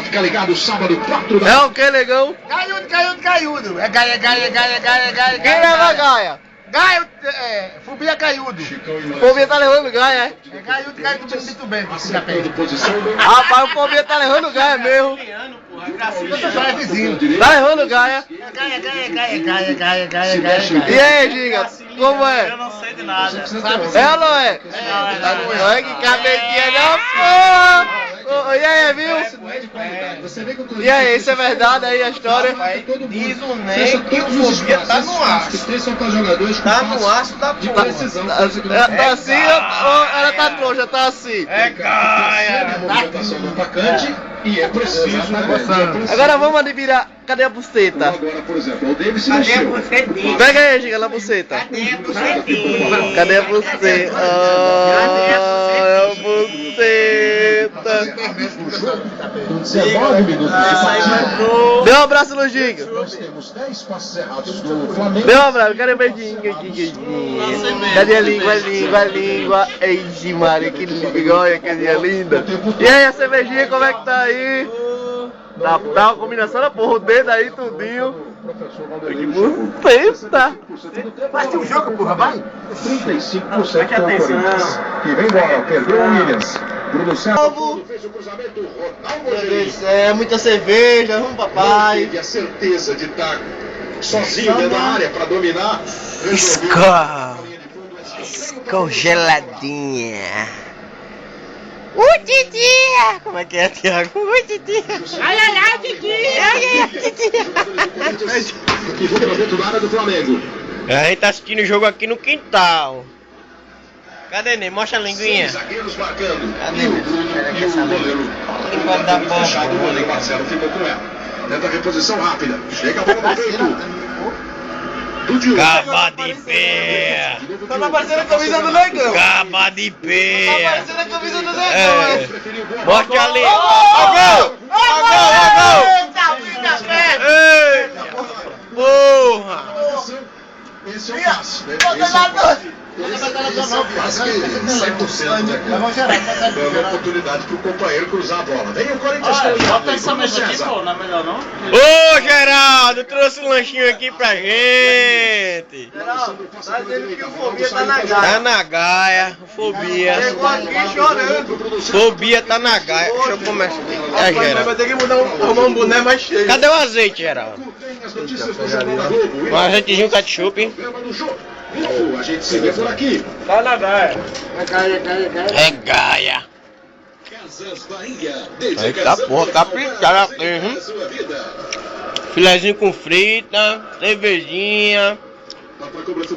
ficar ligado sábado, 4 da É o que, negão? Caiudo. É Gaia. Quem leva Gaia? Gaio, Fubia Caiudo. O Fobia tá levando Gaia, é? É Caiudo muito bem, filha pé. posição do... Rapaz, o Fobia tá levando Gaia mesmo. É vizinho. Tá levando Gaia. Gaia. E aí, Giga? Como é? Eu não sei de nada. É ou não é? Não é que cabecinha não, pô! E aí, viu? E aí, isso é verdade aí a história? Diz o Ney que o Fobia tá no aço. Tá no aço da porra. Tá assim ou ela tá troncha? Tá assim. É Gaia. Movimentação do atacante e é preciso... Agora vamos admirar. Cadê a buceta? Agora, por exemplo, o Davis se Cadê a mexeu. bucetinha? Pega aí, Giga, na buceta. Cadê a bucetinha? Cadê a buceta? Ah, a buceta. 19 minutos de partida. Dê um abraço no Giga. Nós temos 10 passes errados do Flamengo. Dê um abraço, quero um beijinho aqui. Cadê a língua? Ei, Maria, que bigode, que coisinha linda. E aí, a cervejinha, como é que tá aí? Tá uma combinação da porra, o dedo aí, tudinho. Que buceta. Mas tem um jogo, porra, vai. 35% para o Corinthians. Que vem bola, perdeu o Williams. Bruno César fez o cruzamento, Ronaldo. É muita cerveja, vamos papai. Teve a certeza de estar sozinho dentro da área para dominar. Congeladinha. Titia! Como é que é, Thiago? Titia! Ai, titia. Que volta dentro da área do Flamengo. A gente tá assistindo o jogo aqui no quintal. Cadê, Ney? Mostra a linguinha. 6 zagueiros marcando. Cadê, E o Ney? Bruno e o goleiro. Língua da bola. Fechado, o goleiro Marcelo ficou com ela. Tenta a reposição rápida. Chega a bola no peito. Do Diogo. Caba de pé! Tá aparecendo a camisa do negão. Caba de Tá pé! aparecendo a camisa do negão. É. Preferiu bola. Mostra ali! Ó, Ó, gol! Ó, gol! Eita, fica perto. Eita! Porra! Esse é o passe. Esse é o passe que 100% daquela. Dando oportunidade para o companheiro cruzar a bola. Vem o Corinthians com o Bota essa Bruno mesa aqui, César. pô, não é melhor não? Ô, Geraldo, trouxe um lanchinho aqui pra gente. Tá dizendo que o Fobia tá na Tá Gaia. na Gaia, Fobia. Chegou aqui chorando. Fobia tá na Gaia. Deixa eu começar. É, Vai Geraldo. ter que arrumar um boné mais cheio. Cadê o azeite, Geraldo? Tem as notícias do Jornal da Globo. Um azeitezinho ketchup. Programa do jogo. A gente se vê por aqui. Tá na Gaia. Gaia. É Gaia. Casas Bahia. Desde Eita Casas porra, caprichado aqui, Bahia, hein? sua vida. Filezinho com frita, cervejinha.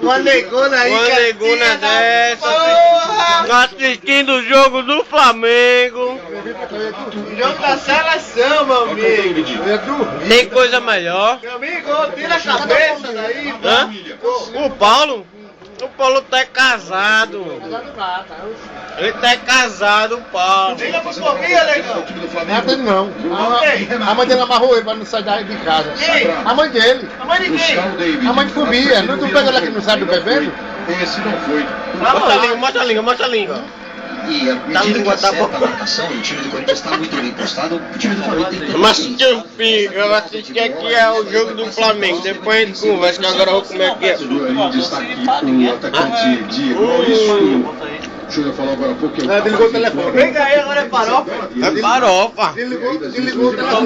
Uma negona aí, Uma cara. negona Filha da dessa. porra. Assistindo o jogo do Flamengo. Jogo da seleção, meu amigo. Eu ia dormir. Tem coisa melhor. Meu amigo, tira a cabeça daí. Hã? O Paulo? O Paulo tá casado. Ele tá casado, o Paulo. Liga pro Fobia, negão. Nada não. A mãe dele amarrou ele pra não sair de casa. Quem? A mãe dele. A mãe de quem? A mãe de Fobia. Não pega ela que não sai do bebendo? Esse não foi. Mostra a língua. E a Tá medida língua, que tá acerta bom. a marcação, o time do Corinthians está muito bem postado, o time do Flamengo tem todo Mas eu assisti aqui é o jogo do Flamengo. Depois a gente conversa que agora eu vou comer aqui. Em destaque o atacante Diego Maurício. O Júnior falou agora há pouco. Desligou o telefone. Vem aí, agora é farofa. É farofa. Desligou o telefone.